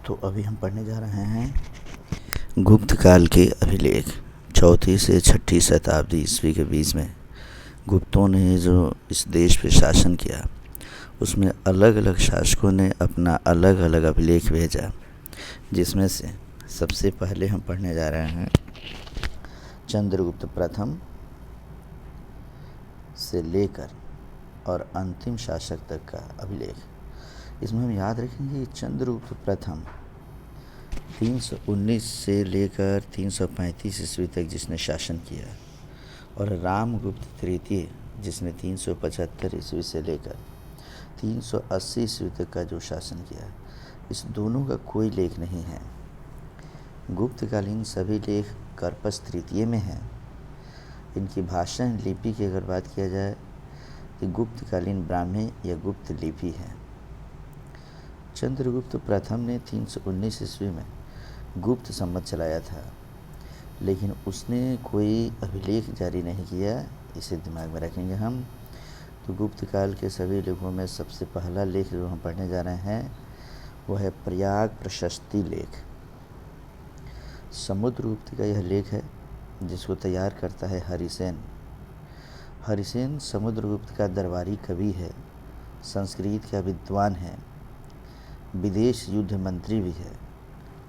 तो अभी हम पढ़ने जा रहे हैं गुप्त काल के अभिलेख। चौथी से छठी शताब्दी ईस्वी के बीच में गुप्तों ने जो इस देश पे शासन किया, उसमें अलग अलग शासकों ने अपना अलग अलग अभिलेख भेजा, जिसमें से सबसे पहले हम पढ़ने जा रहे हैं चंद्रगुप्त प्रथम से लेकर और अंतिम शासक तक का अभिलेख। इसमें हम याद रखेंगे चंद्रगुप्त प्रथम 319 से लेकर 335 ईस्वी तक जिसने शासन किया, और रामगुप्त तृतीय जिसने 375 ईस्वी से लेकर 380 ईस्वी तक का जो शासन किया, इस दोनों का कोई लेख नहीं है। गुप्तकालीन सभी लेख कर्पस तृतीय में हैं। इनकी भाषा लिपि की अगर बात किया जाए तो गुप्तकालीन ब्राह्मी या गुप्त लिपि है। चंद्रगुप्त प्रथम ने 319 ईस्वी में गुप्त संवत चलाया था, लेकिन उसने कोई अभिलेख जारी नहीं किया। इसे दिमाग में रखेंगे हम। तो गुप्त काल के सभी लेखों में सबसे पहला लेख जो हम पढ़ने जा रहे हैं वह है प्रयाग प्रशस्ति लेख। समुद्रगुप्त का यह लेख है, जिसको तैयार करता है हरिसेन। हरिसेन समुद्रगुप्त का दरबारी कवि है, संस्कृत का विद्वान है, विदेश युद्ध मंत्री भी है,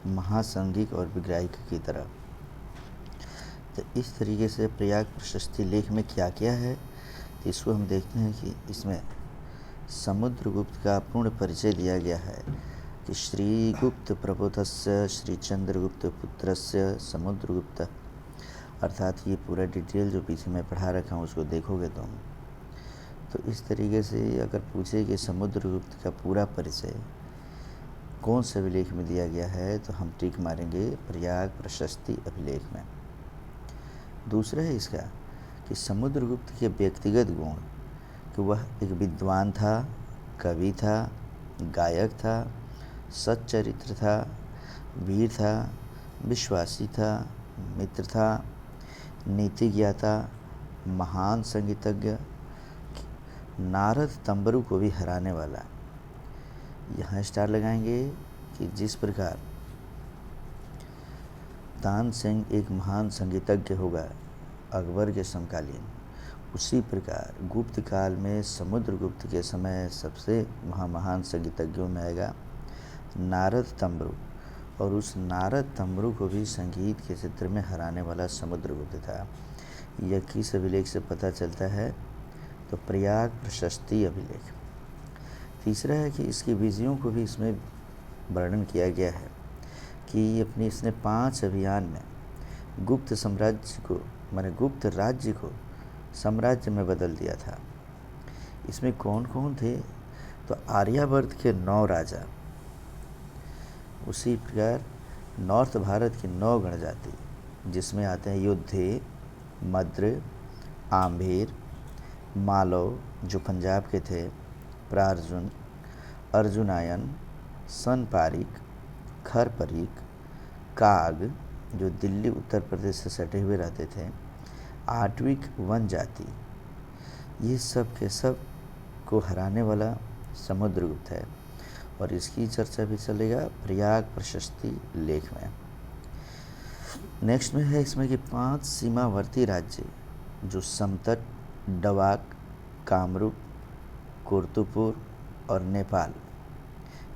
महासंगिक और विग्राहिक की तरह। तो इस तरीके से प्रयाग प्रशस्ति लेख में क्या क्या है, तो इसको हम देखते हैं कि इसमें समुद्रगुप्त का पूर्ण परिचय दिया गया है कि श्री गुप्त प्रबोधस्य श्री चंद्रगुप्त पुत्रस्य समुद्रगुप्त, अर्थात ये पूरा डिटेल जो पीछे मैं पढ़ा रखा हूँ उसको देखोगे तुम तो इस तरीके से अगर पूछे कि समुद्रगुप्त का पूरा परिचय कौन से अभिलेख में दिया गया है, तो हम टिक मारेंगे प्रयाग प्रशस्ति अभिलेख में। दूसरा है इसका कि समुद्रगुप्त के व्यक्तिगत गुण कि वह एक विद्वान था, कवि था, गायक था, सच्चरित्र था, वीर था, विश्वासी था, मित्र था, नीति ज्ञाता, महान संगीतज्ञ, नारद तंबरू को भी हराने वाला। यहाँ स्टार लगाएंगे कि जिस प्रकार तानसेन एक महान संगीतज्ञ होगा अकबर के समकालीन, उसी प्रकार गुप्त काल में समुद्रगुप्त के समय सबसे महान संगीतज्ञों में आएगा नारद तंबरू, और उस नारद तंबरू को भी संगीत के क्षेत्र में हराने वाला समुद्रगुप्त था। यह किस अभिलेख से पता चलता है, तो प्रयाग प्रशस्ति अभिलेख। तीसरा है कि इसकी विजयों को भी इसमें वर्णन किया गया है कि अपने इसने 5 अभियान में गुप्त साम्राज्य को माने गुप्त राज्य को साम्राज्य में बदल दिया था। इसमें कौन कौन थे, तो आर्यावर्त के 9 राजा, उसी प्रकार नॉर्थ भारत की 9 गणजाति, जिसमें आते हैं योद्धे, मद्र, आम्भीर, मालव जो पंजाब के थे, प्रार्जुन, अर्जुनायन, सनपारिक, खरपरिक, काग जो दिल्ली उत्तर प्रदेश से सटे हुए रहते थे, आटविक वन जाति, ये सब के सब को हराने वाला समुद्रगुप्त है, और इसकी चर्चा भी चलेगा प्रयाग प्रशस्ति लेख में। नेक्स्ट में है इसमें कि 5 सीमावर्ती राज्य जो समतट, डवाक, कामरूप, कुर्तुपुर और नेपाल,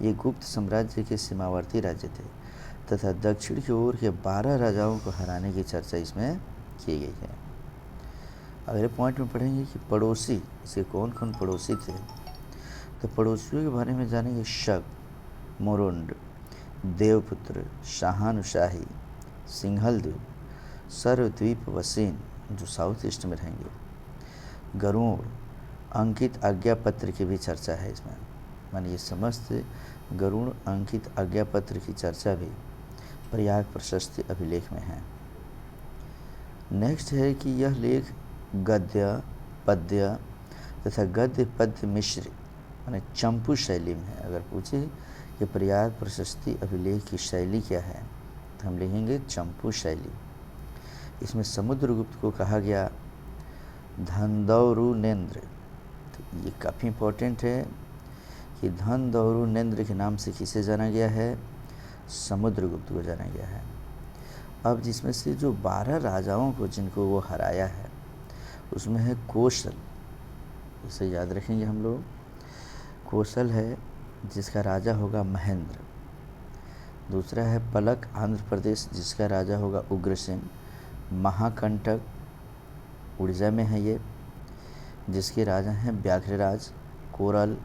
ये गुप्त साम्राज्य के सीमावर्ती राज्य थे, तथा दक्षिण की ओर के 12 राजाओं को हराने की चर्चा इसमें की गई है। अगले पॉइंट में पढ़ेंगे कि पड़ोसी, इसके कौन कौन पड़ोसी थे, तो पड़ोसियों के बारे में जानेंगे शक, मोरुंड, देवपुत्र, शाहानुशाही, सिंहलद्वीप, सर्वद्वीप वसीन जो साउथ ईस्ट में रहेंगे, गरुड़, अंकित आज्ञापत्र की भी चर्चा है इसमें। माने ये समस्त गरुड़ अंकित आज्ञापत्र की चर्चा भी प्रयाग प्रशस्ति अभिलेख में है। नेक्स्ट है कि यह लेख गद्य, पद्य तथा गद्य पद्य मिश्र माने चंपू शैली में है। अगर पूछे कि प्रयाग प्रशस्ति अभिलेख की शैली क्या है, तो हम लिखेंगे चंपू शैली। इसमें समुद्रगुप्त को कहा गया धनदौरुनेन्द्र। तो ये काफ़ी इम्पोर्टेंट है कि धनदौरुनेन्द्र के नाम से किसे जाना गया है, समुद्रगुप्त को जाना गया है। अब जिसमें से जो 12 राजाओं को जिनको वो हराया है उसमें है कौशल, इसे याद रखेंगे हम लोग। कौशल है जिसका राजा होगा महेंद्र। दूसरा है पलक आंध्र प्रदेश, जिसका राजा होगा उग्रसेन। महाकंटक उड़ीसा में है ये, जिसके राजा हैं व्याघ्रराज। कोरल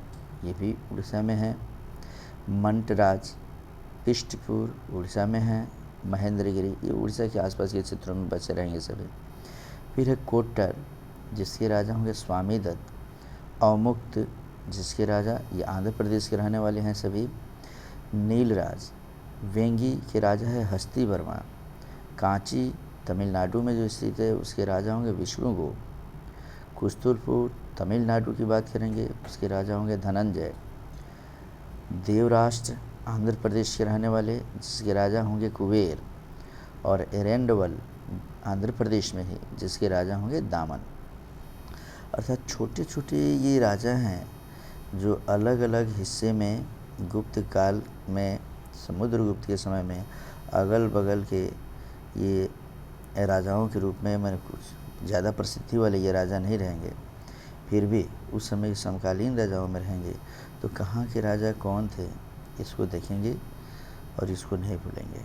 ये भी उड़ीसा में है। मंटराज इष्टपुर उड़ीसा में है। महेंद्रगिरी ये उड़ीसा के आसपास के क्षेत्रों में बचे रहेंगे सभी। फिर है कोट्टर, जिसके राजा होंगे स्वामी दत्त। अवमुक्त जिसके राजा ये आंध्र प्रदेश के रहने वाले हैं सभी। नीलराज वेंगी के राजा है हस्ती वर्मा। कांची तमिलनाडु में जो स्थित है उसके राजा होंगे विष्णुगुप्त। कुस्तुरपुर तमिलनाडु की बात करेंगे, उसके राजा होंगे धनंजय। देवराष्ट्र आंध्र प्रदेश के रहने वाले, जिसके राजा होंगे कुबेर। और एरेंडवल आंध्र प्रदेश में ही, जिसके राजा होंगे दामन। अर्थात छोटे छोटे ये राजा हैं जो अलग अलग हिस्से में गुप्त काल में, समुद्रगुप्त के समय में अगल बगल के ये राजाओं के रूप में, मैंने कुछ ज़्यादा प्रसिद्धि वाले ये राजा नहीं रहेंगे, फिर भी उस समय के समकालीन राजाओं में रहेंगे। तो कहाँ के राजा कौन थे इसको देखेंगे और इसको नहीं भूलेंगे।